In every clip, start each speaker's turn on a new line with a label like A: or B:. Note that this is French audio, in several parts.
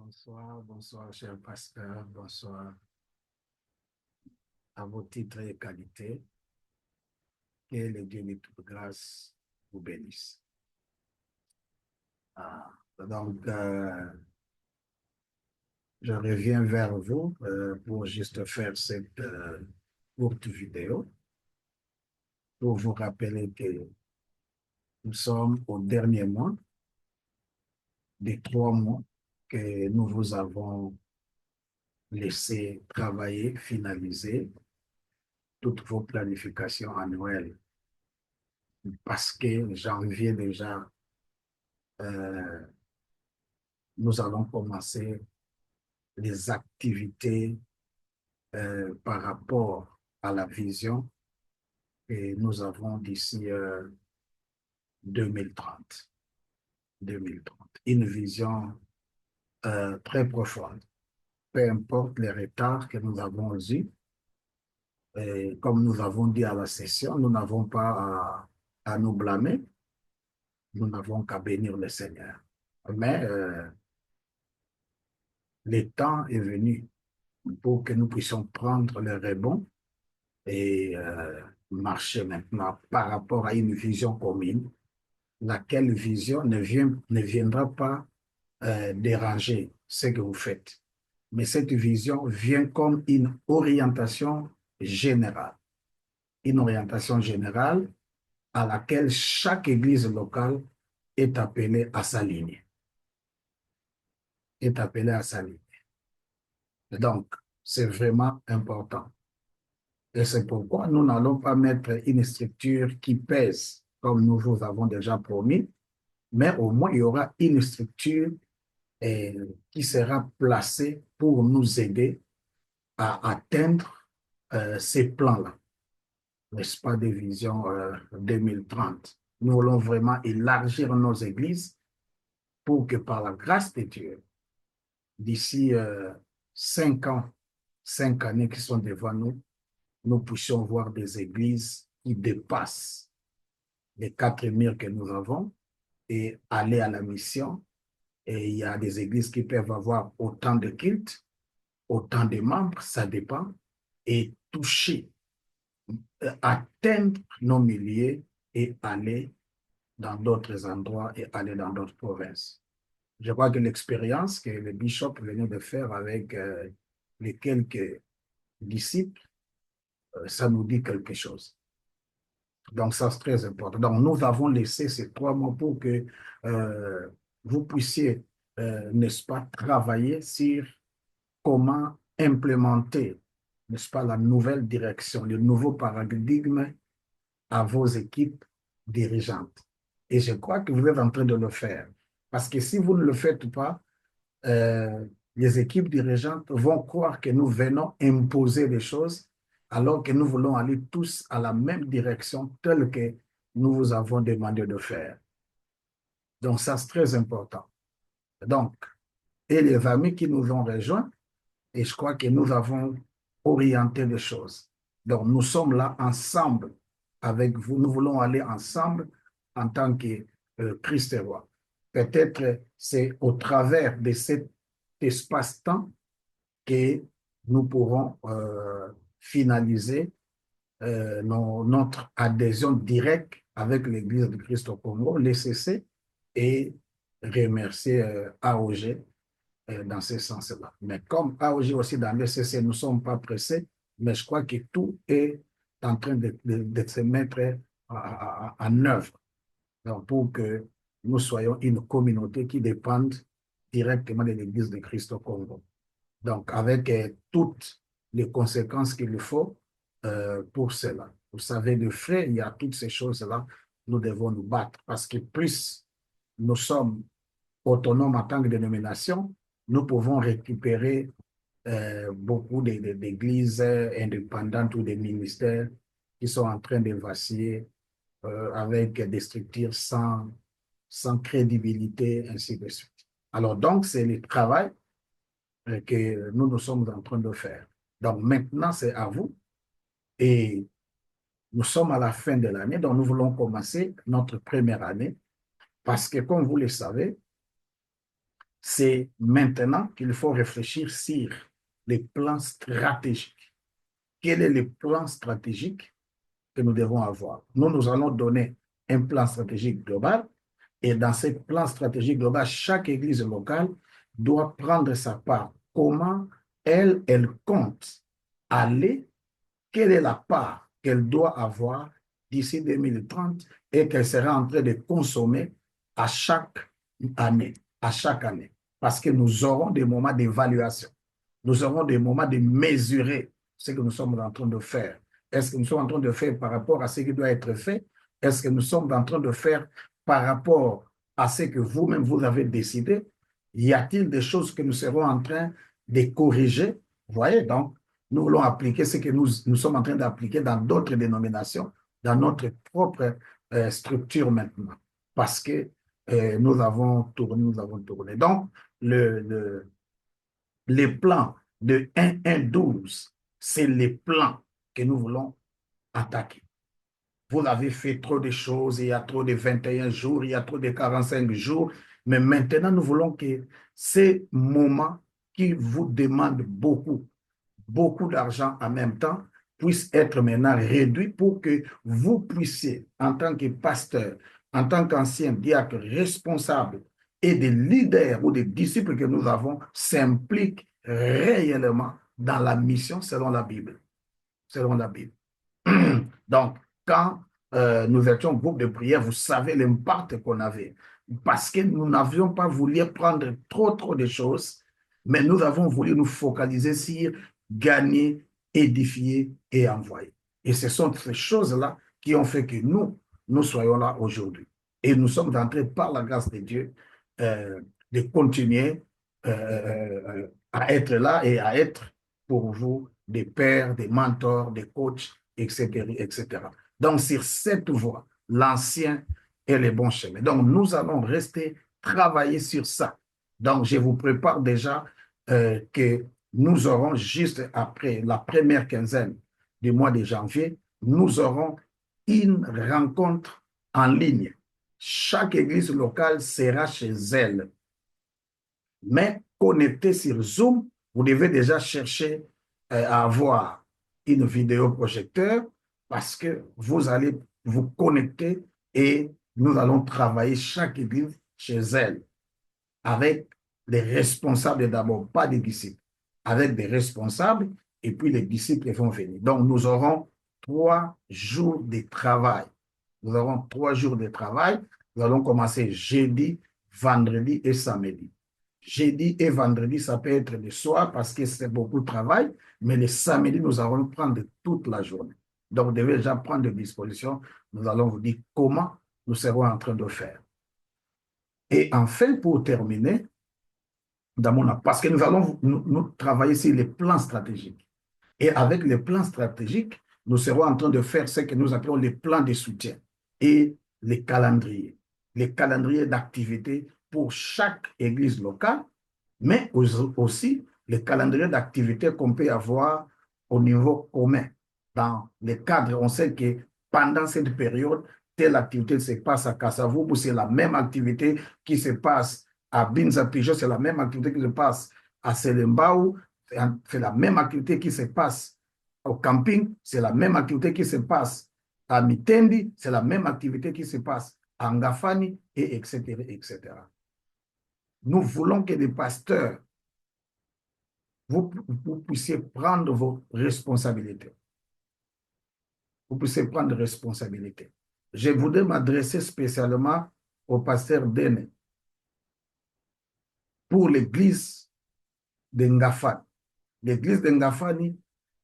A: Bonsoir, bonsoir, cher pasteur, bonsoir à vos titres et qualités. Que le Dieu de toute grâce vous bénisse. Ah, donc, je reviens vers vous pour juste faire cette courte vidéo pour vous rappeler que nous sommes au dernier mois des 3 mois que nous vous avons laissé travailler, finaliser toutes vos planifications annuelles parce que janvier déjà, euh, nous allons commencer les activités par rapport à la vision que nous avons d'ici 2030. 2030. Une vision très profonde. Peu importe les retards que nous avons eus, et comme nous avons dit à la session, nous n'avons pas à nous blâmer, nous n'avons qu'à bénir le Seigneur. Mais le temps est venu pour que nous puissions prendre le rebond et marcher maintenant par rapport à une vision commune, laquelle vision ne viendra pas déranger ce que vous faites. Mais cette vision vient comme une orientation générale à laquelle chaque église locale est appelée à s'aligner. Est appelée à s'aligner. Donc, c'est vraiment important. Et c'est pourquoi nous n'allons pas mettre une structure qui pèse, comme nous vous avons déjà promis, mais au moins il y aura une structure qui sera placée pour nous aider à atteindre ces plans-là, n'est-ce pas, des visions 2030. Nous voulons vraiment élargir nos églises pour que par la grâce de Dieu, d'ici 5 ans, 5 années qui sont devant nous, nous puissions voir des églises qui dépassent les 4 murs que nous avons et aller à la mission. Et il y a des églises qui peuvent avoir autant de cultes, autant de membres, ça dépend, et toucher, atteindre nos milliers et aller dans d'autres endroits et aller dans d'autres provinces. Je crois que l'expérience que le bishop venait de faire avec les quelques disciples, ça nous dit quelque chose. Donc, ça, c'est très important. Donc, nous avons laissé ces 3 mois pour que vous puissiez, n'est-ce pas, travailler sur comment implémenter, n'est-ce pas, la nouvelle direction, le nouveau paradigme à vos équipes dirigeantes. Et je crois que vous êtes en train de le faire. Parce que si vous ne le faites pas, euh, les équipes dirigeantes vont croire que nous venons imposer des choses alors que nous voulons aller tous à la même direction telle que nous vous avons demandé de faire. Donc, ça, c'est très important. Donc, et les amis qui nous ont rejoints, et je crois que nous avons orienté les choses. Donc, nous sommes là ensemble avec vous. Nous voulons aller ensemble en tant que Christ est roi. Peut-être c'est au travers de cet espace-temps que nous pourrons finaliser notre adhésion directe avec l'Église de Christ au Congo, l'ECC, et remercier AOG dans ce sens-là. Mais comme AOG aussi dans l'ECC, nous ne sommes pas pressés, mais je crois que tout est en train de se mettre en œuvre. Donc, pour que nous soyons une communauté qui dépende directement de l'Église de Christ au Congo. Donc, avec toutes les conséquences qu'il faut pour cela. Vous savez, de fait, il y a toutes ces choses-là, nous devons nous battre parce que plus nous sommes autonomes en tant que dénomination, nous pouvons récupérer beaucoup d'églises indépendantes ou des ministères qui sont en train de vaciller avec des structures sans crédibilité, ainsi de suite. Alors, donc, c'est le travail que nous sommes en train de faire. Donc, maintenant, c'est à vous. Et nous sommes à la fin de l'année, donc nous voulons commencer notre première année parce que, comme vous le savez, c'est maintenant qu'il faut réfléchir sur les plans stratégiques. Quel est le plan stratégique que nous devons avoir? Nous allons donner un plan stratégique global et dans ce plan stratégique global, chaque église locale doit prendre sa part. Comment elle compte aller, quelle est la part qu'elle doit avoir d'ici 2030 et qu'elle sera en train de consommer à chaque année, à chaque année. Parce que nous aurons des moments d'évaluation. Nous aurons des moments de mesurer ce que nous sommes en train de faire. Est-ce que nous sommes en train de faire par rapport à ce qui doit être fait? Est-ce que nous sommes en train de faire par rapport à ce que vous-même vous avez décidé? Y a-t-il des choses que nous serons en train de corriger? Vous voyez, donc, nous voulons appliquer ce que nous sommes en train d'appliquer dans d'autres dénominations, dans notre propre structure maintenant. Parce que nous avons tourné, nous avons tourné. Donc, les plans de 1-1-12, c'est les plans que nous voulons attaquer. Vous avez fait trop de choses, il y a trop de 21 jours, il y a trop de 45 jours, mais maintenant nous voulons que ces moments qui vous demandent beaucoup, beaucoup d'argent en même temps, puissent être maintenant réduits pour que vous puissiez, en tant que pasteur, en tant qu'ancien diacre responsable et des leaders ou des disciples que nous avons, s'impliquent réellement dans la mission selon la Bible. Selon la Bible. Donc, quand nous étions groupe de prière, vous savez l'impact qu'on avait. Parce que nous n'avions pas voulu prendre trop de choses, mais nous avons voulu nous focaliser sur gagner, édifier et envoyer. Et ce sont ces choses-là qui ont fait que nous soyons là aujourd'hui. Et nous sommes en train, par la grâce de Dieu, de continuer à être là et à être pour vous des pères, des mentors, des coachs, etc., etc. Donc, sur cette voie, l'ancien est le bon chemin. Donc, nous allons rester travailler sur ça. Donc, je vous prépare déjà que nous aurons, juste après la première quinzaine du mois de janvier, nous aurons une rencontre en ligne. Chaque église locale sera chez elle. Mais connecté sur Zoom, vous devez déjà chercher à avoir une vidéo projecteur parce que vous allez vous connecter et nous allons travailler chaque église chez elle avec les responsables d'abord, pas des disciples, avec des responsables et puis les disciples vont venir. Donc nous aurons 3 jours de travail. Nous aurons 3 jours de travail. Nous allons commencer jeudi, vendredi et samedi. Jeudi et vendredi, ça peut être le soir parce que c'est beaucoup de travail, mais le samedi, nous allons prendre toute la journée. Donc, vous devez déjà prendre des dispositions. Nous allons vous dire comment nous serons en train de faire. Et enfin, pour terminer, parce que nous allons nous travailler sur les plans stratégiques. Et avec les plans stratégiques, nous serons en train de faire ce que nous appelons les plans de soutien et les calendriers d'activité pour chaque église locale, mais aussi les calendriers d'activité qu'on peut avoir au niveau commun. Dans les cadres, on sait que pendant cette période, telle activité se passe à Kassavoubou, c'est la même activité qui se passe à Binza-Pigeot, c'est la même activité qui se passe à Selembao, c'est la même activité qui se passe au camping, c'est la même activité qui se passe à Mitendi, c'est la même activité qui se passe à Ngafani, et etc., etc. Nous voulons que les pasteurs, vous puissiez prendre vos responsabilités. Vous puissiez prendre responsabilités. Je voudrais m'adresser spécialement au pasteur Dene pour l'église de Ngafani. L'église de Ngafani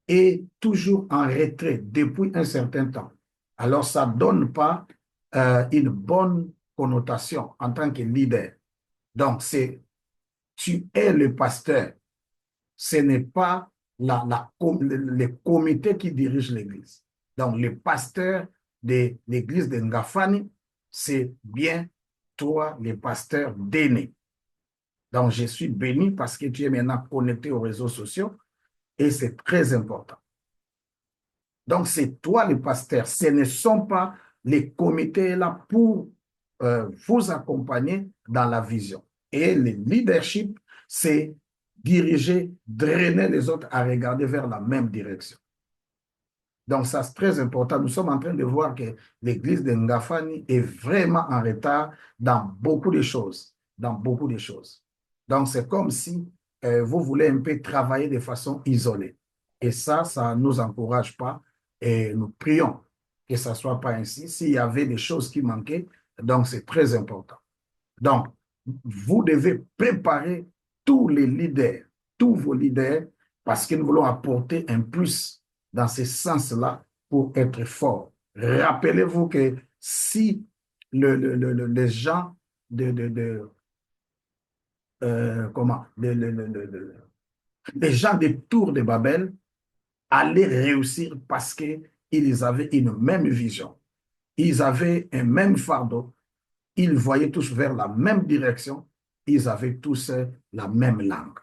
A: est toujours en retrait depuis un certain temps. Alors, ça ne donne pas une bonne connotation en tant que leader. Donc, tu es le pasteur. Ce n'est pas le comité qui dirige l'église. Donc, le pasteur de l'église de Ngafani, c'est bien toi, le pasteur d'aîné. Donc, je suis béni parce que tu es maintenant connecté aux réseaux sociaux et c'est très important. Donc, c'est toi le pasteur. Ce ne sont pas les comités là pour vous accompagner dans la vision. Et le leadership, c'est diriger, drainer les autres à regarder vers la même direction. Donc, ça, c'est très important. Nous sommes en train de voir que l'église de Ngafani est vraiment en retard dans beaucoup de choses. Dans beaucoup de choses. Donc, c'est comme si vous voulez un peu travailler de façon isolée. Et ça ne nous encourage pas. Et nous prions que ça ne soit pas ainsi. S'il y avait des choses qui manquaient, donc c'est très important. Donc, vous devez préparer tous les leaders, tous vos leaders, parce que nous voulons apporter un plus dans ce sens-là pour être fort. Rappelez-vous que si les gens comment, les gens des tours de Babel allaient réussir parce qu'ils avaient une même vision, ils avaient un même fardeau, ils voyaient tous vers la même direction, ils avaient tous la même langue.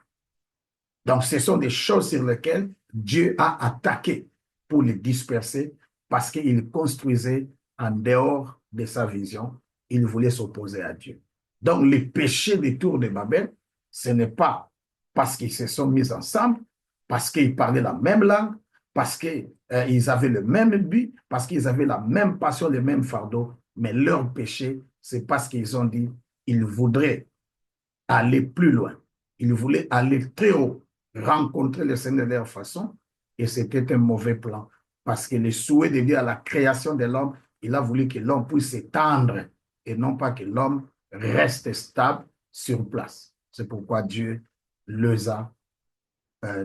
A: Donc, ce sont des choses sur lesquelles Dieu a attaqué pour les disperser parce qu'il construisait en dehors de sa vision. Il voulait s'opposer à Dieu. Donc, les péchés des tours de Babel, ce n'est pas parce qu'ils se sont mis ensemble, parce qu'ils parlaient la même langue, parce qu'ils avaient le même but, parce qu'ils avaient la même passion, le même fardeau, mais leur péché, c'est parce qu'ils ont dit, ils voudraient aller plus loin. Ils voulaient aller très haut, rencontrer le Seigneur de leur façon, et c'était un mauvais plan. Parce que le souhait de Dieu à la création de l'homme, il a voulu que l'homme puisse s'étendre et non pas que l'homme reste stable sur place. C'est pourquoi Dieu les a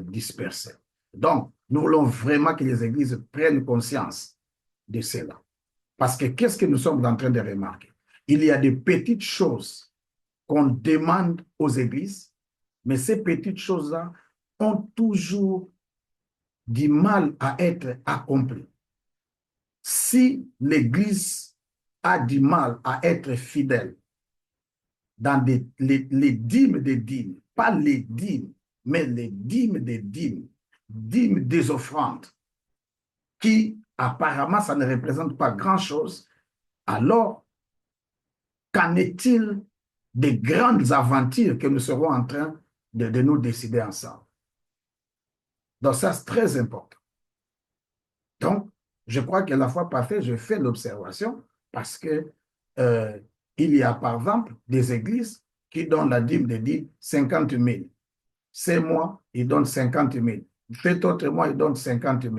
A: dispersés. Donc, nous voulons vraiment que les églises prennent conscience de cela. Parce que qu'est-ce que nous sommes en train de remarquer? Il y a des petites choses qu'on demande aux églises, mais ces petites choses-là ont toujours du mal à être accomplies. Si l'Église a du mal à être fidèle dans les dîmes des dîmes, pas les dîmes, mais les dîmes des dîmes, dîmes des offrandes, qui apparemment ça ne représente pas grand-chose, alors qu'en est-il des grandes aventures que nous serons en train de nous décider ensemble? Donc ça, c'est très important. Donc, je crois que la fois passée, je fais l'observation parce que il y a par exemple des églises qui donnent la dîme de dîmes 50 000. Ces mois, ils donnent 50 000. Cet autre mois, ils donnent 50 000.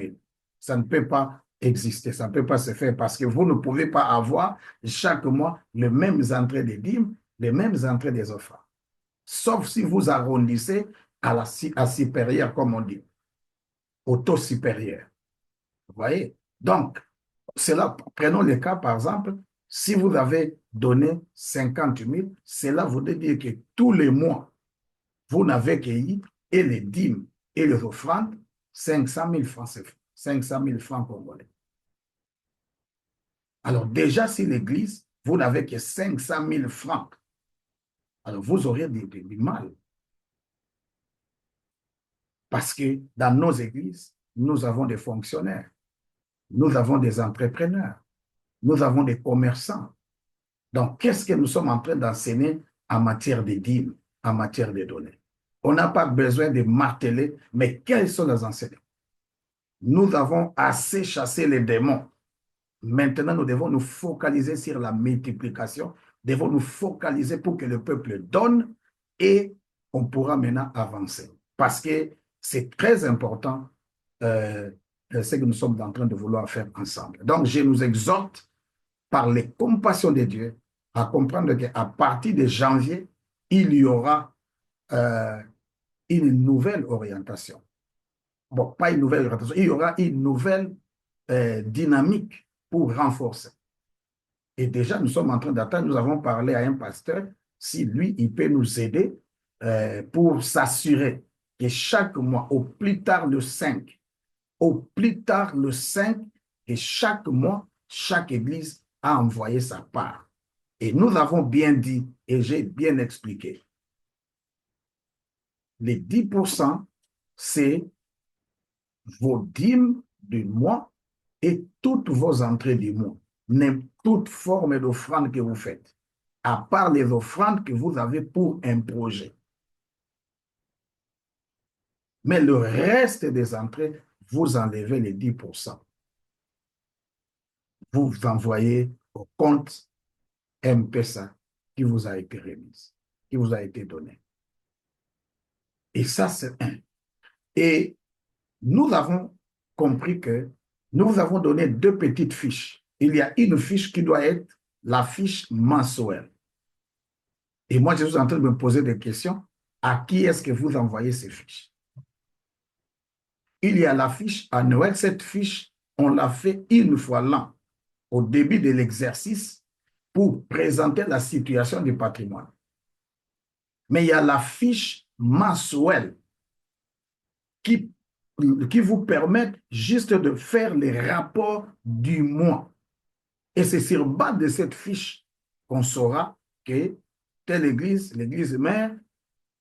A: Ça ne peut pas exister, ça ne peut pas se faire parce que vous ne pouvez pas avoir chaque mois les mêmes entrées des dîmes, les mêmes entrées des offrandes. Sauf si vous arrondissez à supérieur, comme on dit, au taux supérieur. Vous voyez? Donc, cela, prenons le cas, par exemple, si vous avez donné 50 000, cela voudrait dire que tous les mois, vous n'avez cueilli et les dîmes et les offrandes 500 000 francs CFA, 500 000 francs congolais. Alors déjà, si l'Église, vous n'avez que 500 000 francs, alors vous aurez du mal. Parce que dans nos églises, nous avons des fonctionnaires, nous avons des entrepreneurs, nous avons des commerçants. Donc, qu'est-ce que nous sommes en train d'enseigner en matière de dîmes, en matière de données? On n'a pas besoin de marteler, mais quels sont les enseignements? Nous avons assez chassé les démons. Maintenant, nous devons nous focaliser sur la multiplication. Nous devons nous focaliser pour que le peuple donne et on pourra maintenant avancer. Parce que c'est très important ce que nous sommes en train de vouloir faire ensemble. Donc, je nous exhorte par les compassions de Dieu à comprendre qu'à partir de janvier, il y aura une nouvelle orientation. Bon, pas une nouvelle orientation, il y aura une nouvelle dynamique pour renforcer. Et déjà, nous sommes en train d'attendre, nous avons parlé à un pasteur, si lui, il peut nous aider pour s'assurer que chaque mois, au plus tard le 5, au plus tard le 5, et chaque mois, chaque église a envoyé sa part. Et nous avons bien dit, et j'ai bien expliqué, les 10%, c'est vos dîmes du mois et toutes vos entrées du mois, toute forme d'offrande que vous faites. à part les offrandes que vous avez pour un projet. Mais le reste des entrées, vous enlevez les 10%. Vous envoyez au compte M-Pesa qui vous a été remis, qui vous a été donné. Et ça, c'est un. Et nous avons compris que nous vous avons donné deux petites fiches. Il y a une fiche qui doit être la fiche mensuelle. Et moi, je suis en train de me poser des questions. À qui est-ce que vous envoyez ces fiches? Il y a la fiche annuelle. Cette fiche, on l'a fait une fois l'an, au début de l'exercice, pour présenter la situation du patrimoine. Mais il y a la fiche mensuelle qui vous permet juste de faire les rapports du mois. Et c'est sur base de cette fiche qu'on saura que telle église, l'église mère,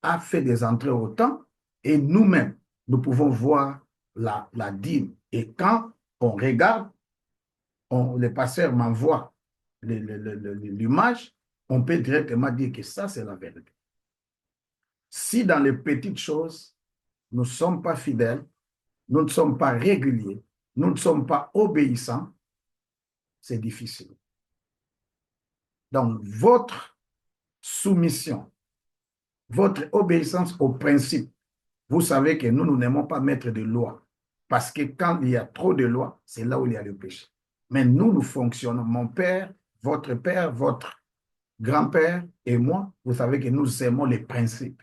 A: a fait des entrées au temps et nous-mêmes, nous pouvons voir la dîme. Et quand on regarde, le pasteur m'envoie l'image, on peut directement dire que ça, c'est la vérité. Si dans les petites choses, nous ne sommes pas fidèles, nous ne sommes pas réguliers, nous ne sommes pas obéissants, c'est difficile. Donc, votre soumission, votre obéissance aux principes, vous savez que nous n'aimons pas mettre de loi, parce que quand il y a trop de lois, c'est là où il y a le péché. Mais nous fonctionnons, mon père, votre grand-père et moi, vous savez que nous aimons les principes.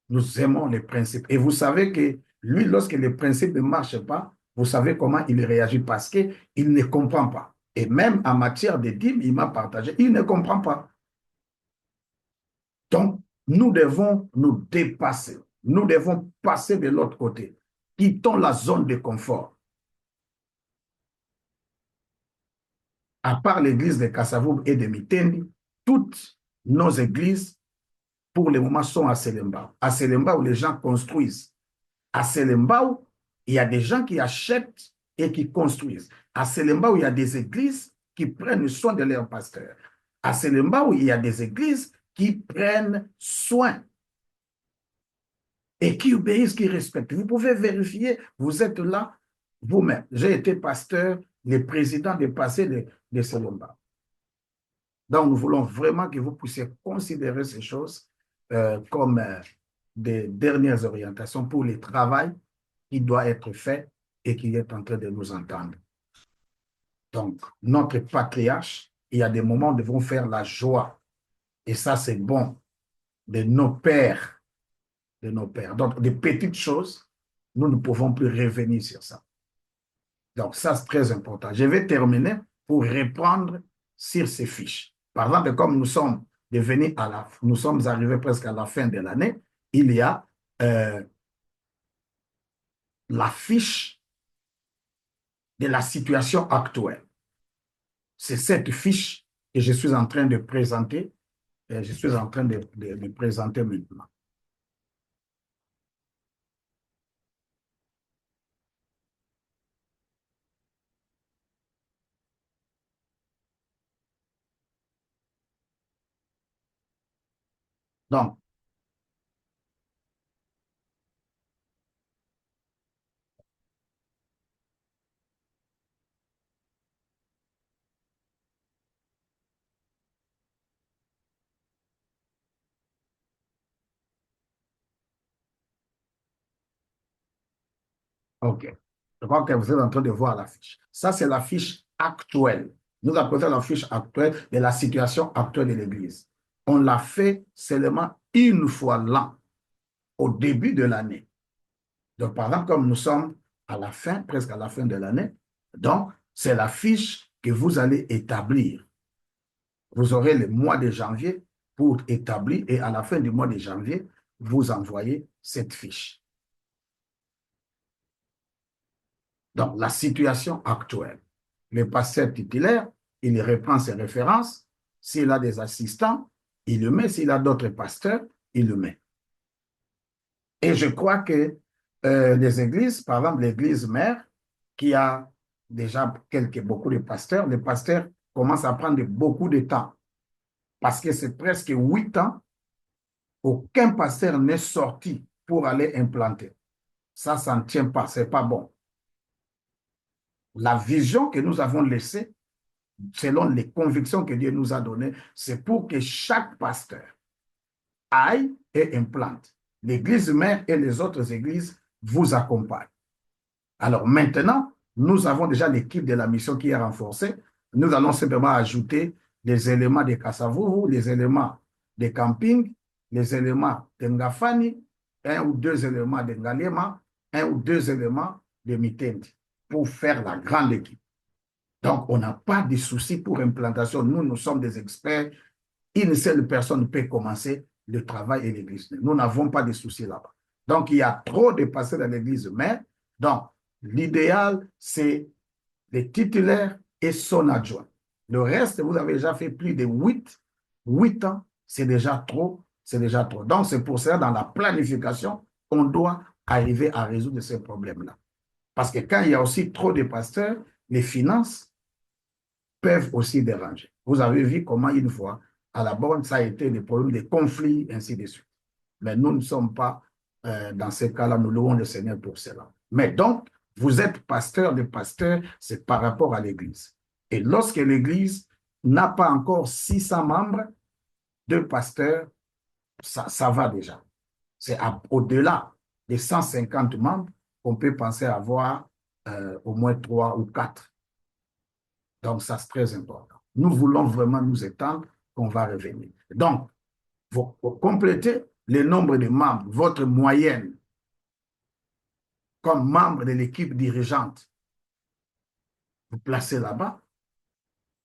A: Nous aimons les principes. Et vous savez que lui, lorsque les principes ne marchent pas, vous savez comment il réagit parce qu'il ne comprend pas. Et même en matière de dîmes, il m'a partagé, il ne comprend pas. Donc, nous devons nous dépasser. Nous devons passer de l'autre côté. Quittons la zone de confort. À part l'église de Kassavoub et de Mitendi, toutes nos églises, pour le moment, sont à Selembao. À Selembao, les gens construisent. À Selembao, il y a des gens qui achètent et qui construisent. À Selembao, il y a des églises qui prennent soin de leurs pasteurs. À Selembao, il y a des églises qui prennent soin et qui obéissent, qui respectent. Vous pouvez vérifier, vous êtes là vous-même. J'ai été pasteur, le président des passés de Selembao. Donc, nous voulons vraiment que vous puissiez considérer ces choses comme des dernières orientations pour le travail qui doit être fait et qui est en train de nous entendre. Donc, notre patriarche, il y a des moments où nous devons faire la joie. Et ça, c'est bon, de nos pères, de nos pères. Donc, des petites choses, nous ne pouvons plus revenir sur ça. Donc, ça, c'est très important. Je vais terminer pour reprendre sur ces fiches. Par exemple, comme nous sommes nous sommes arrivés presque à la fin de l'année, il y a la fiche de la situation actuelle. C'est cette fiche que je suis en train de présenter, et je suis en train de présenter maintenant. Donc, OK. Je crois que vous êtes en train de voir la fiche. Ça, c'est la fiche actuelle. Nous appelons la fiche actuelle de la situation actuelle de l'Église. On l'a fait seulement une fois l'an, au début de l'année. Donc, par exemple, comme nous sommes à la fin, presque à la fin de l'année, donc, c'est la fiche que vous allez établir. Vous aurez le mois de janvier pour établir et à la fin du mois de janvier, vous envoyez cette fiche. Donc, la situation actuelle. Le pasteur titulaire, il reprend ses références. S'il a des assistants, il le met. S'il a d'autres pasteurs, il le met. Et je crois que les églises, par exemple l'église mère, qui a déjà beaucoup de pasteurs, les pasteurs commence à prendre beaucoup de temps. Parce que c'est presque 8 ans, aucun pasteur n'est sorti pour aller implanter. Ça ne tient pas, ce n'est pas bon. La vision que nous avons laissée, selon les convictions que Dieu nous a données, c'est pour que chaque pasteur aille et implante. L'église mère et les autres églises vous accompagnent. Alors maintenant, nous avons déjà l'équipe de la mission qui est renforcée. Nous allons simplement ajouter les éléments de Kasavubu, les éléments de camping, les éléments de Ngafani, 1 ou 2 éléments de Ngalema, 1 ou 2 éléments de Mitendi pour faire la grande équipe. Donc, on n'a pas de soucis pour implantation. Nous sommes des experts. Une seule personne peut commencer le travail et l'église. Nous n'avons pas de soucis là-bas. Donc, il y a trop de pasteurs dans l'église mère. Donc, l'idéal, c'est les titulaires et son adjoint. Le reste, vous avez déjà fait plus de 8 ans, c'est déjà trop, c'est déjà trop. Donc, c'est pour ça, dans la planification, on doit arriver à résoudre ces problèmes-là. Parce que quand il y a aussi trop de pasteurs, les finances peuvent aussi déranger. Vous avez vu comment une fois, à la borne, ça a été des problèmes de conflits, ainsi de suite. Mais nous ne sommes pas dans ces cas-là, nous louons le Seigneur pour cela. Mais donc, vous êtes pasteur de pasteurs, c'est par rapport à l'Église. Et lorsque l'Église n'a pas encore 600 membres, de pasteurs, ça va déjà. C'est au-delà des 150 membres qu'on peut penser avoir au moins 3 ou 4. Donc, ça, c'est très important. Nous voulons vraiment nous étendre, qu'on va revenir. Donc, vous complétez le nombre de membres, votre moyenne comme membre de l'équipe dirigeante. Vous placez là-bas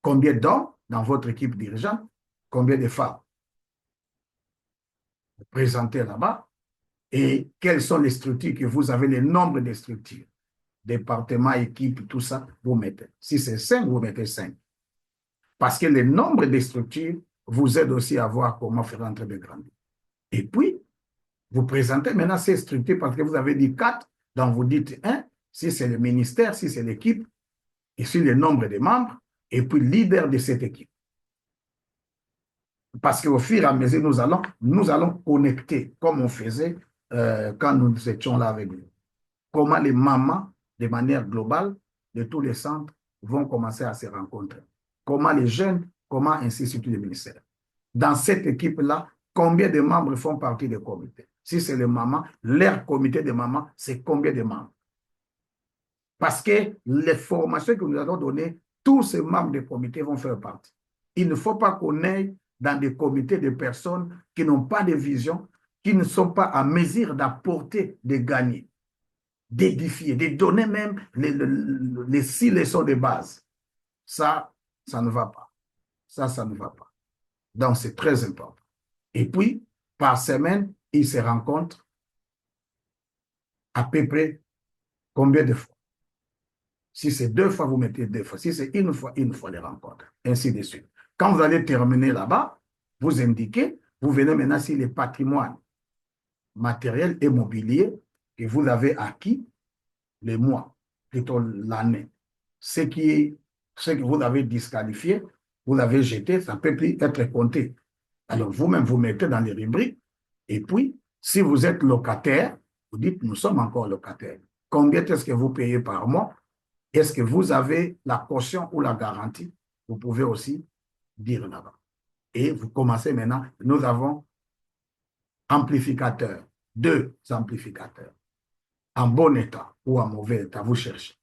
A: combien d'hommes dans votre équipe dirigeante, combien de femmes. Vous présentez là-bas et quelles sont les structures que vous avez, le nombre de structures, département, équipe, tout ça, vous mettez. Si c'est 5, vous mettez 5. Parce que le nombre de structures vous aide aussi à voir comment faire entrer de grandir. Et puis, vous présentez maintenant ces structures parce que vous avez dit 4, donc vous dites 1, si c'est le ministère, si c'est l'équipe, ici le nombre de membres, et puis leader de cette équipe. Parce qu'au fur et à mesure, nous allons connecter, comme on faisait quand nous étions là avec vous. Comment les mamans, de manière globale, de tous les centres, vont commencer à se rencontrer. Comment les jeunes, comment ainsi de suite les ministères. Dans cette équipe-là, combien de membres font partie des comités? Si c'est les mamans, leur comité de mamans, c'est combien de membres? Parce que les formations que nous avons données, tous ces membres des comités vont faire partie. Il ne faut pas qu'on aille dans des comités de personnes qui n'ont pas de vision, qui ne sont pas à mesure d'apporter, de gagner, d'édifier, de donner même les 6 leçons de base. Ça ne va pas. Ça ne va pas. Donc, c'est très important. Et puis, par semaine, ils se rencontrent à peu près combien de fois? Si c'est 2 fois, vous mettez 2 fois. Si c'est une fois les rencontres. Ainsi de suite. Quand vous allez terminer là-bas, vous indiquez, vous venez maintenant sur les patrimoines matériels et mobiliers que vous avez acquis le mois, plutôt l'année. Ce que vous avez disqualifié, vous l'avez jeté, ça peut plus être compté. Alors vous-même, vous mettez dans les rubriques. Et puis, si vous êtes locataire, vous dites, nous sommes encore locataires. Combien est-ce que vous payez par mois? Est-ce que vous avez la caution ou la garantie? Vous pouvez aussi dire là-bas. Et vous commencez maintenant. Nous avons amplificateurs, 2 amplificateurs, en bon état ou en mauvais état, vous cherchez.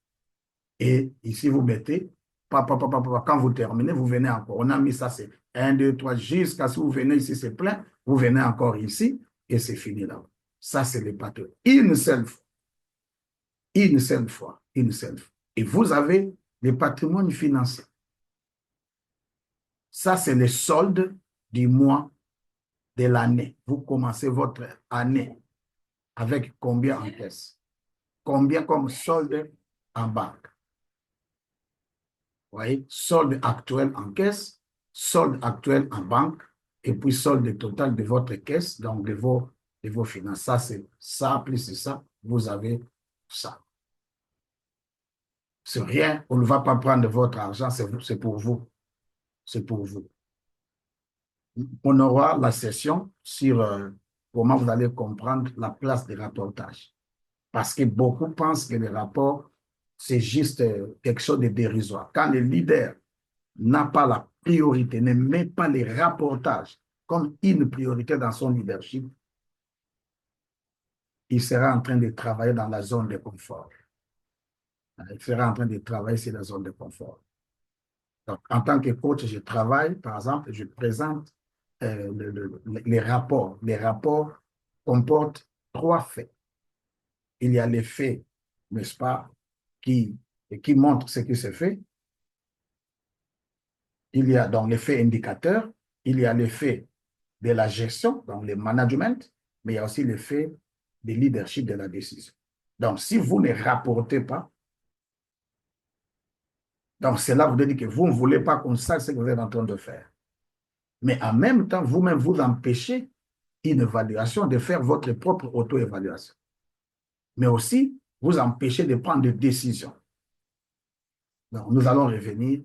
A: Et ici, vous mettez, quand vous terminez, vous venez encore. On a mis ça, c'est 1, 2, 3, jusqu'à ce que vous venez ici, c'est plein. Vous venez encore ici et c'est fini là. Ça, c'est les patrons. Une seule fois. Une seule fois. Une seule fois. Et vous avez les patrimoines financiers. Ça, c'est le solde du mois de l'année. Vous commencez votre année avec combien en caisse? Combien comme solde en banque? Vous voyez, solde actuel en caisse, solde actuel en banque, et puis solde total de votre caisse, donc de vos finances. Ça, c'est ça, plus ça, vous avez ça. C'est rien, on ne va pas prendre votre argent, c'est pour vous. c'est pour vous. On aura la session sur comment vous allez comprendre la place des rapportages. Parce que beaucoup pensent que les rapports, c'est juste quelque chose de dérisoire. Quand le leader n'a pas la priorité, ne met pas les rapportages comme une priorité dans son leadership, il sera en train de travailler dans la zone de confort. Il sera en train de travailler sur la zone de confort. Donc, en tant que coach, je travaille, par exemple, je présente les rapports. Les rapports comportent trois faits. Il y a les faits, n'est-ce pas, qui montrent ce qui se fait. Il y a donc les faits indicateurs, il y a les faits de la gestion, donc le management, mais il y a aussi les faits de leadership de la décision. Donc, si vous ne rapportez pas, donc c'est là que vous dites que vous ne voulez pas qu'on sache ce que vous êtes en train de faire. Mais en même temps, vous-même vous empêchez une évaluation, de faire votre propre auto-évaluation. Mais aussi, vous empêchez de prendre des décisions. Donc, nous allons revenir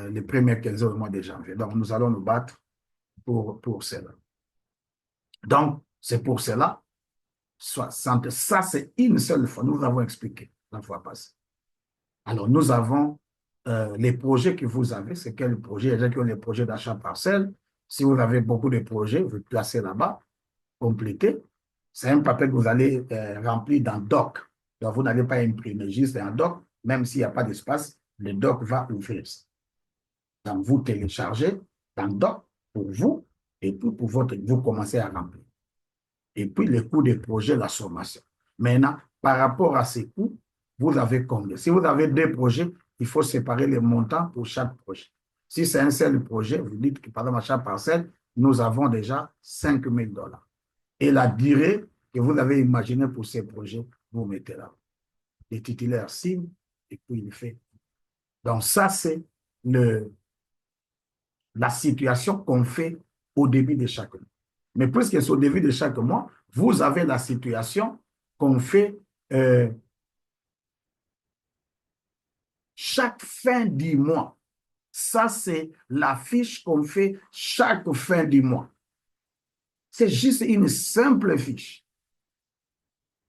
A: les premières 15 heures du mois de janvier. Donc, nous allons nous battre pour cela. Donc, c'est pour cela, ça c'est une seule fois, nous avons expliqué la fois passée. Alors, nous avons les projets que vous avez, c'est quel projet? Il y a qui ont les projets d'achat parcelle. Si vous avez beaucoup de projets, vous placez là-bas, complétez. C'est un papier que vous allez remplir dans Doc. Donc, vous n'allez pas imprimer juste un Doc, même s'il n'y a pas d'espace, le Doc va ouvrir. Donc, vous téléchargez dans Doc pour vous, et puis pour vous commencez à remplir. Et puis, les coûts des projets, la sommation. Maintenant, par rapport à ces coûts, vous avez combien? Si vous avez deux projets, il faut séparer les montants pour chaque projet. Si c'est un seul projet, vous dites que par exemple, à chaque parcelle, nous avons déjà 5 000 $. Et la durée que vous avez imaginée pour ces projets, vous mettez là. Les titulaires signent et puis il fait. Donc, ça, c'est la situation qu'on fait au début de chaque mois. Mais puisque c'est au début de chaque mois, vous avez la situation qu'on fait chaque fin du mois. Ça, c'est la fiche qu'on fait chaque fin du mois. C'est juste une simple fiche.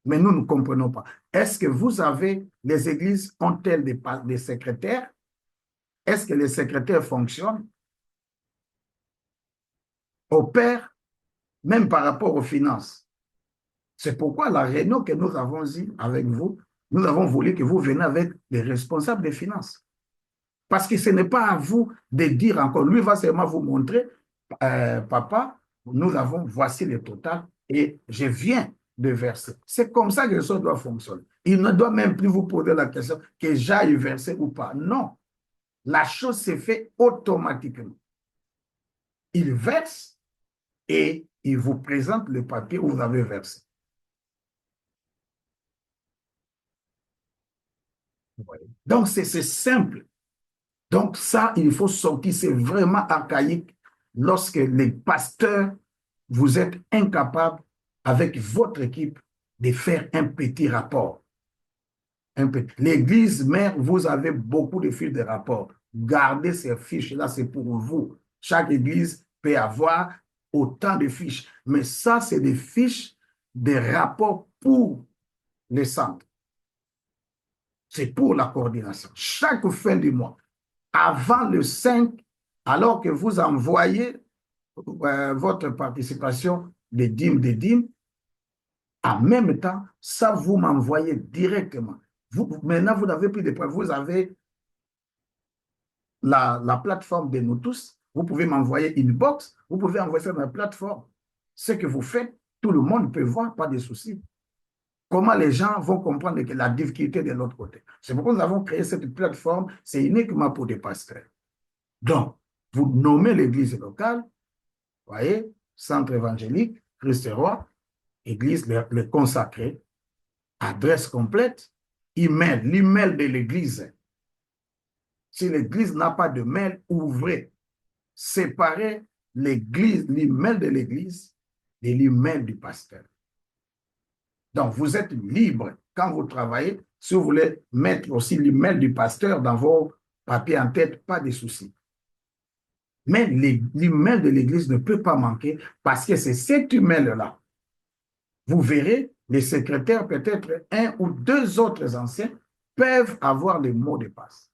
A: Mais nous ne comprenons pas. Est-ce que vous avez, les églises ont-elles des secrétaires? Est-ce que les secrétaires fonctionnent? Opèrent, même par rapport aux finances? C'est pourquoi la réunion que nous avons eue avec vous, nous avons voulu que vous veniez avec les responsables des finances. Parce que ce n'est pas à vous de dire encore, lui va seulement vous montrer, papa, nous avons, voici le total et je viens de verser. C'est comme ça que les choses doivent fonctionner. Il ne doit même plus vous poser la question que j'aille verser ou pas. Non, la chose se fait automatiquement. Il verse et il vous présente le papier où vous avez versé. Donc, c'est simple. Donc, ça, il faut sortir. C'est vraiment archaïque lorsque les pasteurs, vous êtes incapables, avec votre équipe, de faire un petit rapport. L'église mère, vous avez beaucoup de fiches de rapport. Gardez ces fiches-là, c'est pour vous. Chaque église peut avoir autant de fiches. Mais ça, c'est des fiches de rapport pour les centres. C'est pour la coordination. Chaque fin du mois, avant le 5, alors que vous envoyez votre participation des dîmes, en même temps, ça vous m'envoyez directement. Maintenant, vous n'avez plus de preuves. Vous avez la plateforme de nous tous. Vous pouvez m'envoyer une box. Vous pouvez envoyer ça dans la plateforme. Ce que vous faites, tout le monde peut voir, pas de souci. Comment les gens vont comprendre que la difficulté de l'autre côté. C'est pourquoi nous avons créé cette plateforme. C'est uniquement pour des pasteurs. Donc, vous nommez l'église locale, voyez, centre évangélique, Christ Roi, église le consacré, adresse complète, email, l'email de l'église. Si l'église n'a pas de mail, ouvrez, séparez l'église, l'email de l'église de l'email du pasteur. Donc, vous êtes libre quand vous travaillez. Si vous voulez mettre aussi l'email du pasteur dans vos papiers en tête, pas de souci. Mais l'email de l'Église ne peut pas manquer parce que c'est cet email-là. Vous verrez, les secrétaires, peut-être un ou deux autres anciens, peuvent avoir les mots de passe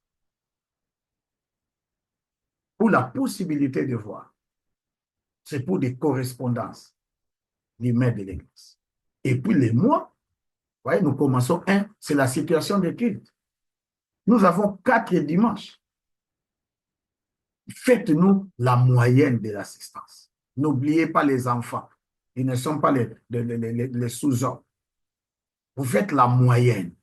A: ou la possibilité de voir. C'est pour des correspondances, l'email de l'Église. Et puis les mois, vous voyez, nous commençons c'est la situation de culte. Nous avons 4 dimanches. Faites-nous la moyenne de l'assistance. N'oubliez pas les enfants. Ils ne sont pas les sous-hommes. Vous faites la moyenne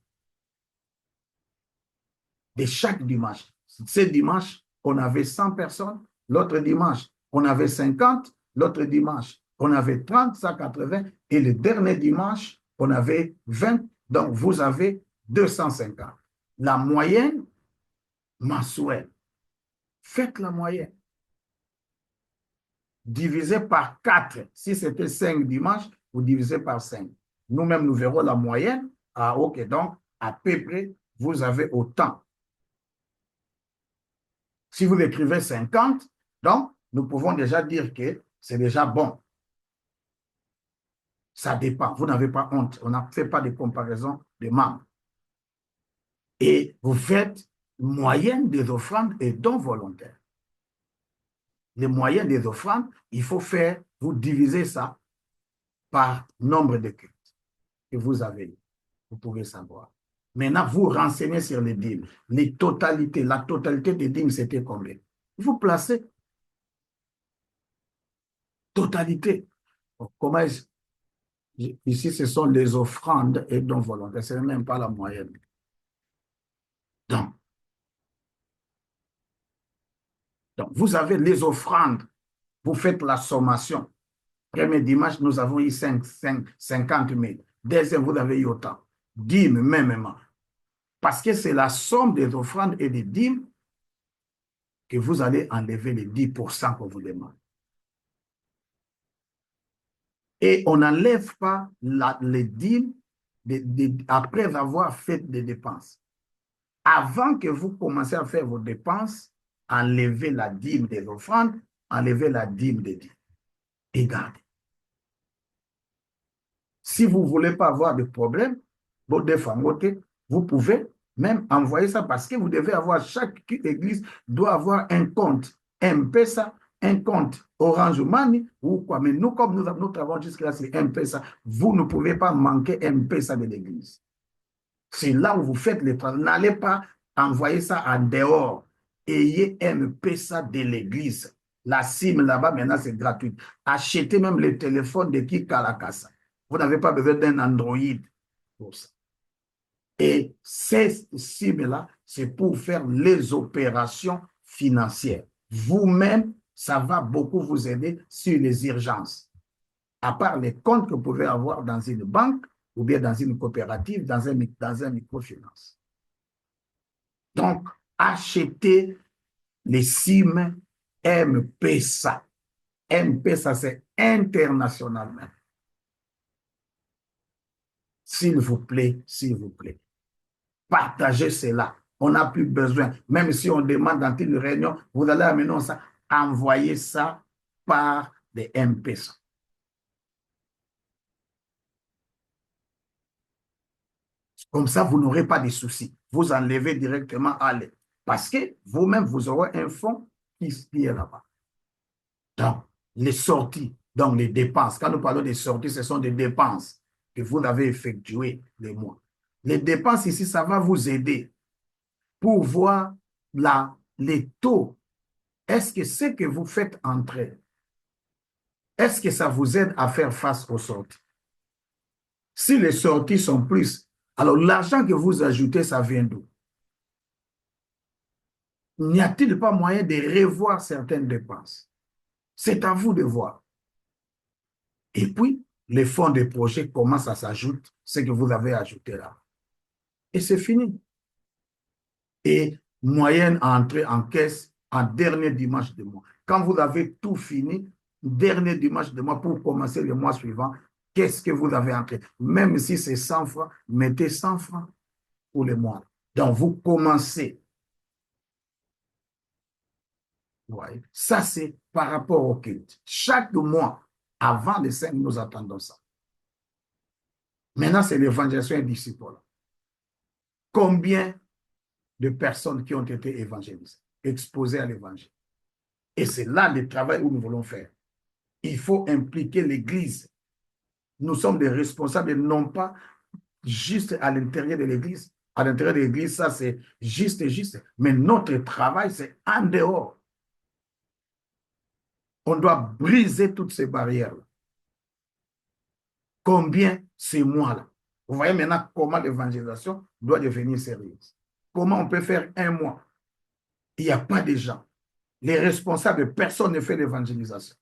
A: de chaque dimanche. Ce dimanche, on avait 100 personnes. L'autre dimanche, on avait 50. L'autre dimanche, on avait 30, 180. Et le dernier dimanche, on avait 20. Donc, vous avez 250. La moyenne mensuelle. Faites la moyenne. Divisé par 4. Si c'était 5 dimanches, vous divisez par 5. Nous-mêmes, nous verrons la moyenne. Ah, OK, donc, à peu près, vous avez autant. Si vous écrivez 50, donc, nous pouvons déjà dire que c'est déjà bon. Ça dépend. Vous n'avez pas honte. On ne fait pas de comparaison de membres. Et vous faites moyenne des offrandes et dons volontaires. Les moyennes des offrandes, il faut faire, vous divisez ça par nombre de cultes que vous avez. Vous pouvez savoir. Maintenant, vous renseignez sur les dîmes. La totalité des dîmes, c'était combien? Vous placez totalité. Comment ici, ce sont les offrandes et dons volontaires. Ce n'est même pas la moyenne. Donc, vous avez les offrandes. Vous faites la sommation. Premier dimanche, nous avons eu 50 000. Deuxième, vous avez eu autant. Dîmes, mêmement. Parce que c'est la somme des offrandes et des dîmes que vous allez enlever les 10% qu'on vous demande. Et on n'enlève pas les dîmes après avoir fait des dépenses. Avant que vous commencez à faire vos dépenses, enlevez la dîme des offrandes, enlevez la dîme des dîmes. Et gardez. Si vous ne voulez pas avoir de problème, vous pouvez même envoyer ça parce que vous devez avoir, chaque église doit avoir un compte M-Pesa, un compte Orange Money ou quoi. Mais nous, comme nous travaillons jusque-là, c'est M-Pesa, vous ne pouvez pas manquer M-Pesa de l'église. C'est là où vous faites les travaux. N'allez pas envoyer ça en dehors. Ayez M-Pesa de l'église. La SIM là-bas, maintenant, c'est gratuit. Achetez même le téléphone de Kikalakasa. Vous n'avez pas besoin d'un Android pour ça. Et ces SIM-là, c'est pour faire les opérations financières. Vous-même, ça va beaucoup vous aider sur les urgences. À part les comptes que vous pouvez avoir dans une banque ou bien dans une coopérative, dans un microfinance. Donc, achetez les SIM M-Pesa. M-Pesa, c'est international même. S'il vous plaît, partagez cela. On n'a plus besoin. Même si on demande dans une réunion, vous allez amener ça, envoyer ça par des M-Pesa. Comme ça, vous n'aurez pas de soucis. Vous enlevez directement à l'aide. Parce que vous-même, vous aurez un fonds qui est là-bas. Donc, les sorties, donc les dépenses. Quand nous parlons des sorties, ce sont des dépenses que vous avez effectuées les mois. Les dépenses ici, ça va vous aider pour voir les taux. Est-ce que ce que vous faites entrer, est-ce que ça vous aide à faire face aux sorties? Si les sorties sont plus, alors l'argent que vous ajoutez, ça vient d'où? N'y a-t-il pas moyen de revoir certaines dépenses? C'est à vous de voir. Et puis, les fonds de projet commencent à s'ajouter, ce que vous avez ajouté là. Et c'est fini. Et moyenne entrée en caisse en dernier dimanche de mois. Quand vous avez tout fini, dernier dimanche de mois pour commencer le mois suivant, qu'est-ce que vous avez entré? Même si c'est 100 francs, mettez 100 francs pour le mois. Donc, vous commencez. Ouais. Ça, c'est par rapport au culte. Chaque mois, avant les 5, nous attendons ça. Maintenant, c'est l'évangélisation et disciple. Combien de personnes qui ont été évangélisées, exposées à l'évangile? Et c'est là le travail où nous voulons faire. Il faut impliquer l'Église. Nous sommes des responsables et non pas juste à l'intérieur de l'Église. À l'intérieur de l'Église, ça c'est juste et juste. Mais notre travail, c'est en dehors. On doit briser toutes ces barrières-là. Combien ces mois-là? Vous voyez maintenant comment l'évangélisation doit devenir sérieuse. Comment on peut faire un mois? Il n'y a pas de gens. Les responsables, personne ne fait l'évangélisation.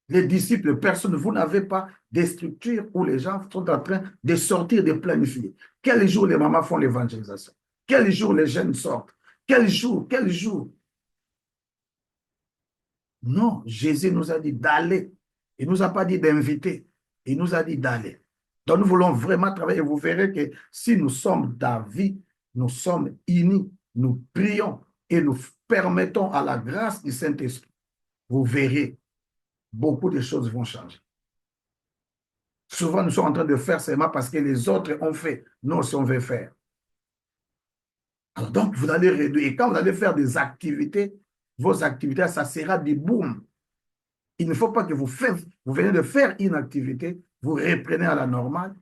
A: Les disciples, personne, vous n'avez pas des structures où les gens sont en train de sortir, de planifier. Quel jour les mamans font l'évangélisation? Quel jour les jeunes sortent? Quel jour? Quel jour? Non, Jésus nous a dit d'aller. Il ne nous a pas dit d'inviter. Il nous a dit d'aller. Donc nous voulons vraiment travailler. Vous verrez que si nous sommes dans la vie, nous sommes unis, nous prions et nous permettons à la grâce du Saint-Esprit. Vous verrez, beaucoup de choses vont changer. Souvent, nous sommes en train de faire seulement parce que les autres ont fait. Nous aussi, on veut faire. Alors, donc, vous allez réduire. Et quand vous allez faire des activités, vos activités, ça sera des booms. Il ne faut pas que vous venez de faire une activité, vous reprenez à la normale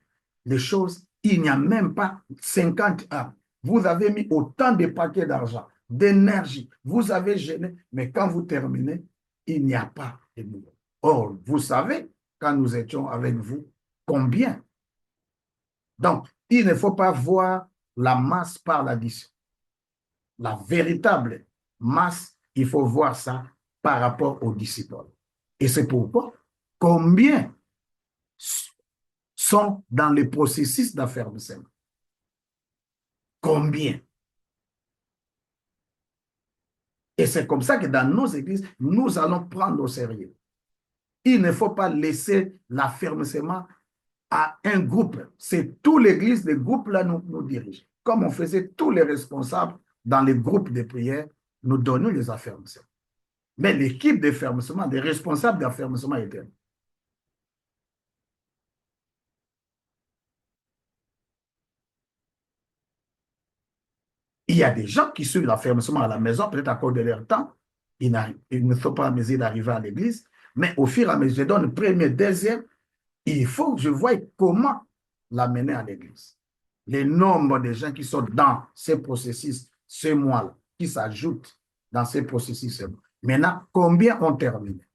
A: les choses. Il n'y a même pas 50 ans. Vous avez mis autant de paquets d'argent, d'énergie. Vous avez gêné, mais quand vous terminez, il n'y a pas de nouveau. Or, vous savez, quand nous étions avec vous, combien? Donc, il ne faut pas voir la masse par l'addition. La véritable masse, il faut voir ça par rapport aux disciples. Et c'est pourquoi combien sont dans le processus d'affermissement? Combien? Et c'est comme ça que dans nos églises, nous allons prendre au sérieux. Il ne faut pas laisser l'affermissement à un groupe. C'est toute l'église, les groupes là nous dirigent. Comme on faisait tous les responsables dans les groupes de prière, nous donnons les affermissements. Mais l'équipe de fermissement, des responsables d'affermissement étaient. Il y a des gens qui suivent l'affermissement à la maison, peut-être à cause de leur temps. Ils ne sont pas en mesure d'arriver à l'église. Mais au fur et à mesure, je donne le premier, deuxième, il faut que je voie comment l'amener à l'église. Le nombre de gens qui sont dans ces processus, ce mois-là, qui s'ajoutent dans ces processus. Maintenant, combien ont terminé?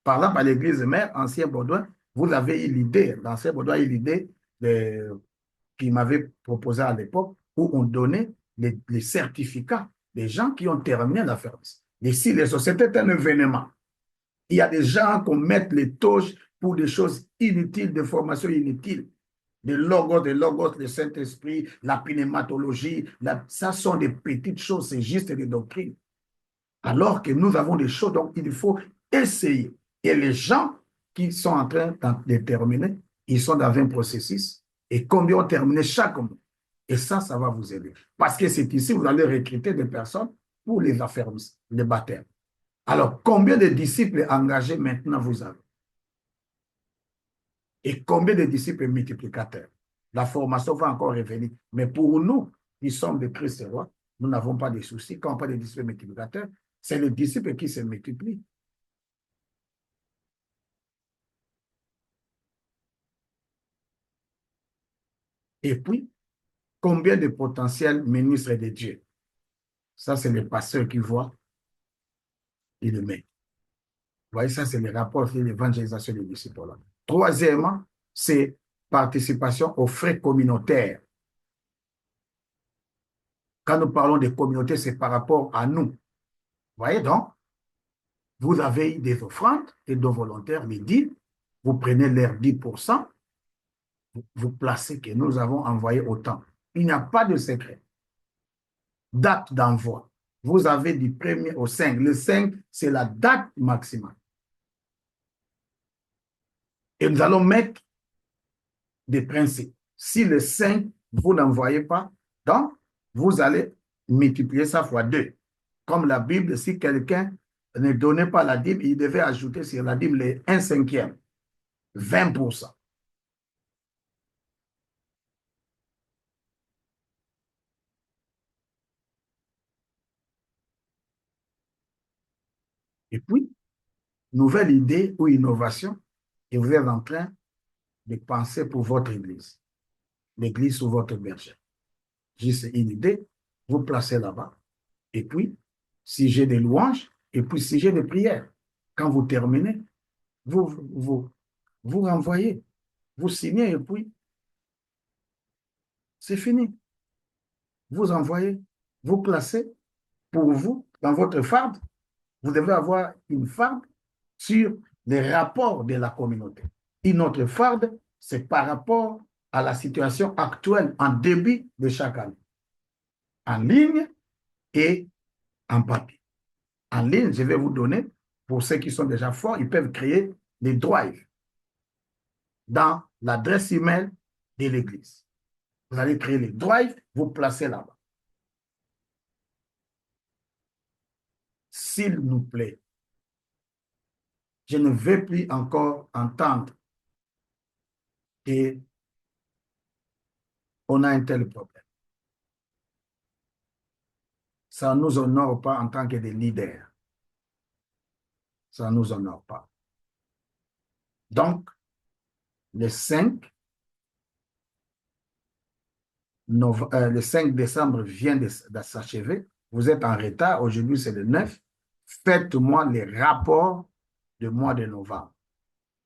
A: Par exemple, à l'église mère, Ancien Baudouin, vous avez eu l'idée, l'Ancien Baudouin a eu l'idée qu'il m'avait proposé à l'époque, où on donnait les certificats des gens qui ont terminé la ferme. Et si les sociétés étaient un événement, il y a des gens qu'on met les toges pour des choses inutiles, des formations inutiles. Des logos, le Saint-Esprit, la pneumatologie, ça sont des petites choses, c'est juste des doctrines. Alors que nous avons des choses, donc il faut essayer. Et les gens qui sont en train de terminer, ils sont dans un processus. Et combien ont terminé chaque mois? Et ça va vous aider. Parce que c'est ici, vous allez recruter des personnes pour les affaires, les baptêmes. Alors, combien de disciples engagés maintenant vous avez? Et combien de disciples multiplicateurs? La formation va encore revenir. Mais pour nous, qui sommes des Christ rois, nous n'avons pas de soucis. Quand on parle de disciples multiplicateurs, c'est le disciple qui se multiplie. Et puis, combien de potentiels ministres de Dieu? Ça, c'est le pasteur qui voit, il le met. Vous voyez, ça, c'est le rapport de l'évangélisation des disciples. Troisièmement, c'est participation aux frais communautaires. Quand nous parlons de communauté, c'est par rapport à nous. Vous voyez donc, vous avez des offrandes et des volontaires, les dîmes, vous prenez leurs 10%, vous placez que nous avons envoyé autant. Il n'y a pas de secret. Date d'envoi. Vous avez du 1er au 5. Le 5, c'est la date maximale. Et nous allons mettre des principes. Si le 5, vous n'envoyez pas, donc vous allez multiplier ça fois 2. Comme la Bible, si quelqu'un ne donnait pas la dîme, il devait ajouter sur la dîme les 1/5, 20%. Et puis, nouvelle idée ou innovation, et vous êtes en train de penser pour votre église, l'église ou votre berger. Juste une idée, vous placez là-bas. Et puis, si j'ai des louanges, et puis si j'ai des prières, quand vous terminez, vous renvoyez, vous signez, et puis c'est fini. Vous envoyez, vous placez pour vous, dans votre farde, vous devez avoir une farde sur les rapports de la communauté. Une autre farde, c'est par rapport à la situation actuelle en début de chaque année, en ligne et en papier. En ligne, je vais vous donner, pour ceux qui sont déjà forts, ils peuvent créer des drives dans l'adresse email de l'église. Vous allez créer les drives, vous placez là-bas. S'il nous plaît, je ne veux plus encore entendre qu'on a un tel problème. Ça ne nous honore pas en tant que des leaders. Ça ne nous honore pas. Donc, le 5, le 5 décembre vient de s'achever. Vous êtes en retard. Aujourd'hui, c'est le 9. Faites-moi les rapports du mois de novembre.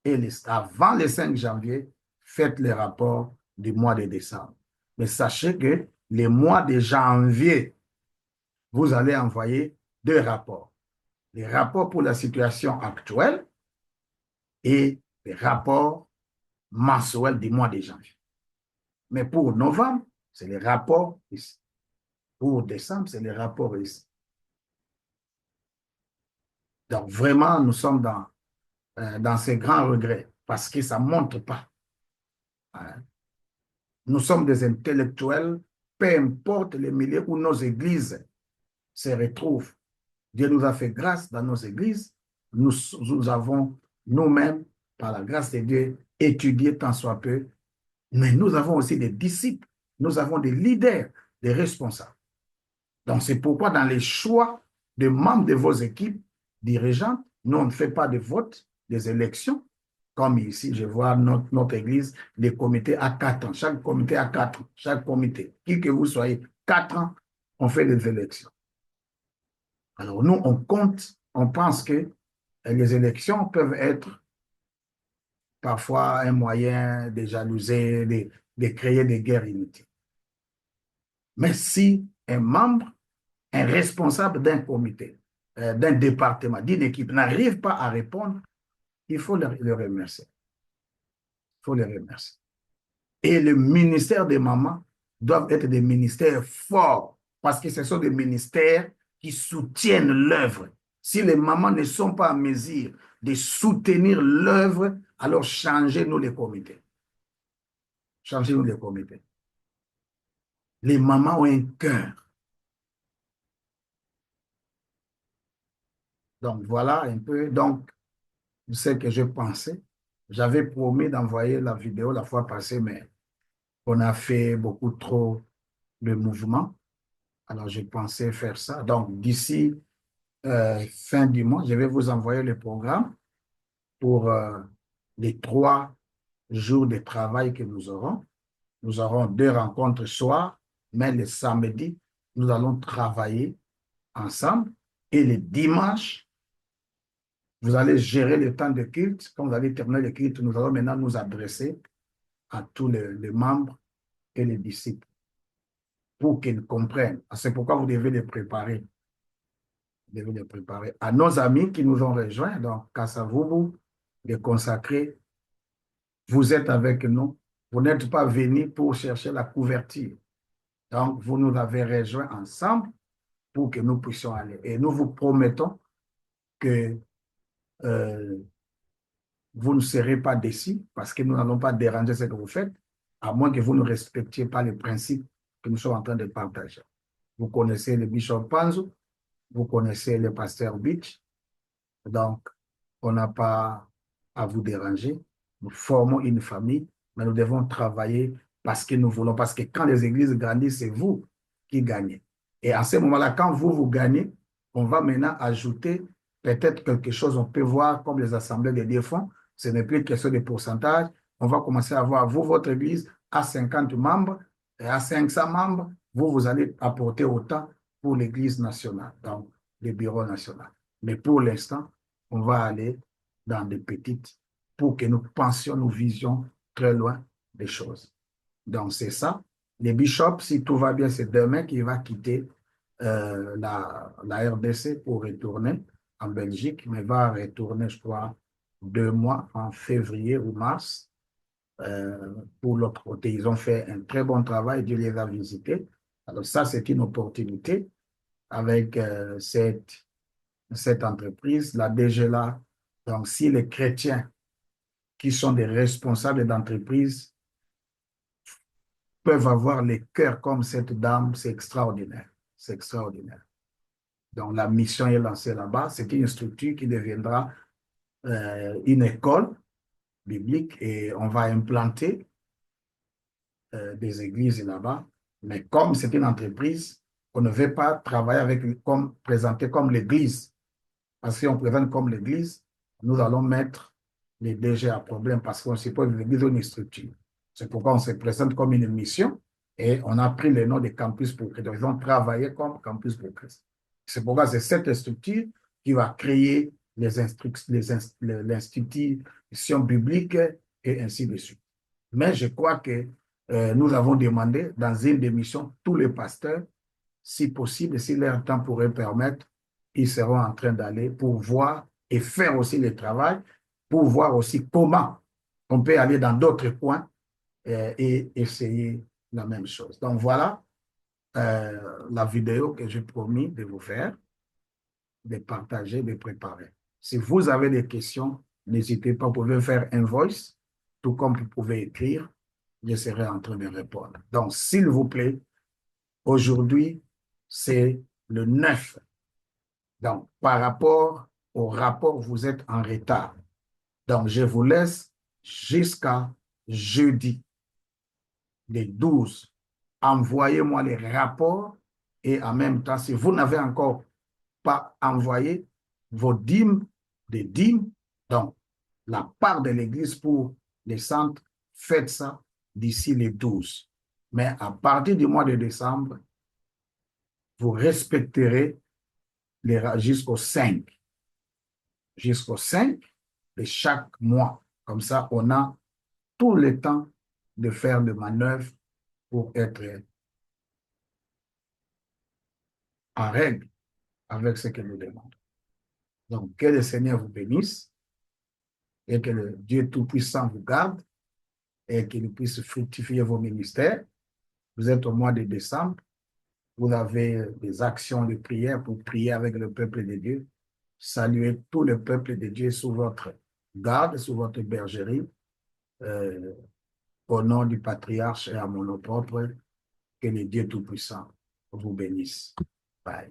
A: Et avant le 5 janvier, faites les rapports du mois de décembre. Mais sachez que le mois de janvier, vous allez envoyer 2 rapports. Les rapports pour la situation actuelle et les rapports mensuels du mois de janvier. Mais pour novembre, c'est les rapports ici. Pour décembre, c'est les rapports ici. Donc, vraiment, nous sommes dans ces grands regrets parce que ça ne montre pas. Hein. Nous sommes des intellectuels, peu importe les milieux où nos églises se retrouvent. Dieu nous a fait grâce dans nos églises. Nous avons nous-mêmes, par la grâce de Dieu, étudié tant soit peu. Mais nous avons aussi des disciples, nous avons des leaders, des responsables. Donc, c'est pourquoi dans les choix des membres de vos équipes dirigeantes, nous, on ne fait pas de vote, des élections. Comme ici, je vois notre église, les comités à 4 ans. Chaque comité a 4 ans. Chaque comité, qui que vous soyez, 4 ans, on fait des élections. Alors, nous, on compte, on pense que les élections peuvent être parfois un moyen de jalouser, de créer des guerres inutiles. Mais si un membre, un responsable d'un comité, d'un département, d'une équipe n'arrive pas à répondre, il faut le remercier. Il faut le remercier. Et le ministère des mamans doivent être des ministères forts parce que ce sont des ministères qui soutiennent l'œuvre. Si les mamans ne sont pas en mesure de soutenir l'œuvre, alors changez-nous les comités. Changez-nous les comités. Les mamans ont un cœur. Donc, voilà un peu. Donc, ce que je pensais. J'avais promis d'envoyer la vidéo la fois passée, mais on a fait beaucoup trop de mouvements. Alors, je pensais faire ça. Donc, d'ici fin du mois, je vais vous envoyer le programme pour les 3 jours de travail que nous aurons. Nous aurons 2 rencontres soir, mais le samedi, nous allons travailler ensemble. Et le dimanche, vous allez gérer le temps de culte. Quand vous allez terminer le culte, nous allons maintenant nous adresser à tous les membres et les disciples pour qu'ils comprennent. C'est pourquoi vous devez les préparer. Vous devez les préparer. À nos amis qui nous ont rejoints, donc Kasavubu, les consacrés, vous êtes avec nous. Vous n'êtes pas venus pour chercher la couverture. Donc, vous nous avez rejoints ensemble pour que nous puissions aller. Et nous vous promettons que euh, vous ne serez pas déçus parce que nous n'allons pas déranger ce que vous faites, à moins que vous ne respectiez pas les principes que nous sommes en train de partager. Vous connaissez le bishop Panzo, vous connaissez le pasteur Beach, Donc, on n'a pas à vous déranger. Nous formons une famille, mais nous devons travailler parce que nous voulons, parce que quand les églises grandissent, c'est vous qui gagnez. Et à ce moment-là, quand vous gagnez, on va maintenant ajouter peut-être quelque chose, on peut voir comme les assemblées des défunts, ce n'est plus question de pourcentage, on va commencer à voir, vous, votre église, à 50 membres et à 500 membres, vous allez apporter autant pour l'église nationale, donc le bureau national. Mais pour l'instant, on va aller dans des petites pour que nous pensions, nous visions très loin des choses. Donc, c'est ça. Les bishops, si tout va bien, c'est demain qu'il va quitter la RDC pour retourner en Belgique, mais va retourner, je crois, 2 mois en février ou mars. Pour l'autre côté, ils ont fait un très bon travail, Dieu les a visités. Alors ça, c'est une opportunité avec cette entreprise, la DGLA. Donc, si les chrétiens qui sont des responsables d'entreprise peuvent avoir les cœurs comme cette dame, c'est extraordinaire. C'est extraordinaire. Donc, la mission est lancée là-bas. C'est une structure qui deviendra une école biblique et on va implanter des églises là-bas. Mais comme c'est une entreprise, on ne veut pas travailler avec, comme, présenter comme l'église. Parce que si on présente comme l'église, nous allons mettre les DG à problème parce qu'on suppose que l'église est une structure. C'est pourquoi on se présente comme une mission et on a pris le nom de Campus pour Christ. Ils vont travailler comme Campus pour Christ. C'est pourquoi c'est cette structure qui va créer l'institution biblique et ainsi de suite. Mais je crois que nous avons demandé dans une des missions, tous les pasteurs, si possible, si leur temps pourrait permettre, ils seront en train d'aller pour voir et faire aussi le travail, pour voir aussi comment on peut aller dans d'autres coins et essayer la même chose. Donc voilà la vidéo que j'ai promis de vous faire, de partager, de préparer. Si vous avez des questions, n'hésitez pas, vous pouvez faire un voice, tout comme vous pouvez écrire, je serai en train de répondre. Donc, s'il vous plaît, aujourd'hui, c'est le 9. Donc, par rapport au rapport, vous êtes en retard. Donc, je vous laisse jusqu'à jeudi, les 12. Envoyez-moi les rapports et en même temps, si vous n'avez encore pas envoyé vos dîmes, des dîmes, donc la part de l'Église pour les centres, faites ça d'ici les 12. Mais à partir du mois de décembre, vous respecterez jusqu'au 5. Jusqu'au 5 de chaque mois. Comme ça, on a tout le temps de faire des manœuvres pour être en règle avec ce que nous demandons. Donc, que le Seigneur vous bénisse et que le Dieu Tout-Puissant vous garde et qu'il puisse fructifier vos ministères. Vous êtes au mois de décembre. Vous avez des actions de prière pour prier avec le peuple de Dieu. Saluez tout le peuple de Dieu sous votre garde, sous votre bergerie. Au nom du patriarche et à mon nom propre, que le Dieu Tout-Puissant vous bénisse. Bye.